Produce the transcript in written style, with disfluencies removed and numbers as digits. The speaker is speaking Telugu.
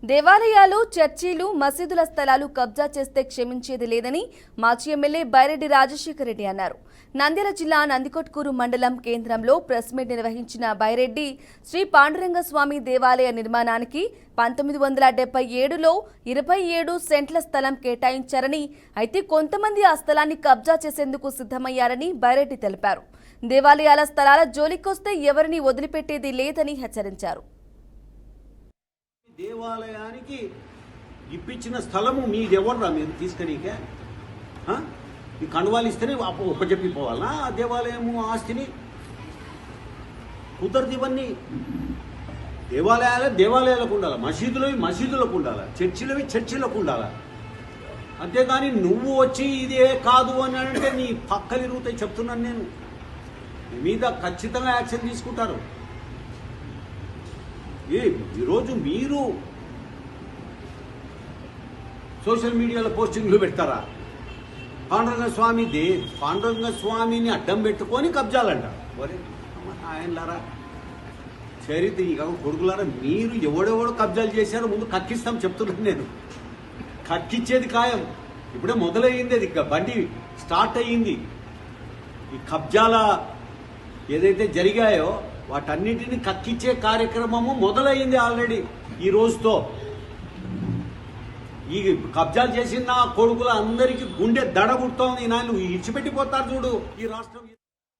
దేవాలయాలు, చర్చిలు, మసీదుల స్థలాలు కబ్జా చేస్తే క్షమించేది లేదని మాజీ ఎమ్మెల్యే బైరెడ్డి రాజశేఖర రెడ్డి అన్నారు. నంద్యాల జిల్లా నందికొట్కూరు మండలం కేంద్రంలో ప్రెస్ మీట్ నిర్వహించిన బైరెడ్డి శ్రీ పాండురంగ స్వామి దేవాలయ నిర్మాణానికి 1977లో 27 సెంట్ల స్థలం కేటాయించారని, అయితే కొంతమంది ఆ స్థలాన్ని కబ్జా చేసేందుకు సిద్ధమయ్యారని బైరెడ్డి తెలిపారు. దేవాలయాల స్థలాల జోలికొస్తే ఎవరిని వదిలిపెట్టేది లేదని హెచ్చరించారు. దేవాలయానికి ఇప్పించిన స్థలము మీదెవర్రా మీరు తీసుకునికే? ఈ కండువాలు ఇస్తేనే ఒప్పచెప్పిపోవాలనా ఆ దేవాలయము ఆస్తిని? కుదరదు. ఇవన్నీ దేవాలయాలకు ఉండాలి, మసీదులకు ఉండాలి, చర్చిలకు ఉండాలి. అంతేగాని నువ్వు వచ్చి ఇదే కాదు అని అంటే నీ పక్కలు ఇరుగుతాయి. చెప్తున్నాను నేను, నీ మీద ఖచ్చితంగా యాక్షన్ తీసుకుంటారు. ఈరోజు మీరు సోషల్ మీడియాలో పోస్టింగ్లు పెడతారా? పాండురంగ స్వామిని అడ్డం పెట్టుకొని కబ్జాలంట. ఆయనలారా చరిత్ర ఇక కొడుకులారా, మీరు ఎవడెవడో కబ్జాలు చేశారో ముందు కక్కిస్తాం చెప్తున్నాను నేను. కక్కిచ్చేది ఖాయం. ఇప్పుడే మొదలయ్యింది, అది బండి స్టార్ట్ అయ్యింది. ఈ కబ్జాల ఏదైతే జరిగాయో వాటన్నిటిని కక్కిచ్చే కార్యక్రమము మొదలైంది ఆల్రెడీ. ఈ రోజుతో ఈ కబ్జాలు చేసిన కొడుకుల అందరికీ గుండె దడ పుడుతోంది. నాయన ఇచ్చిపెట్టిపోతారు చూడు ఈ రాష్ట్రం.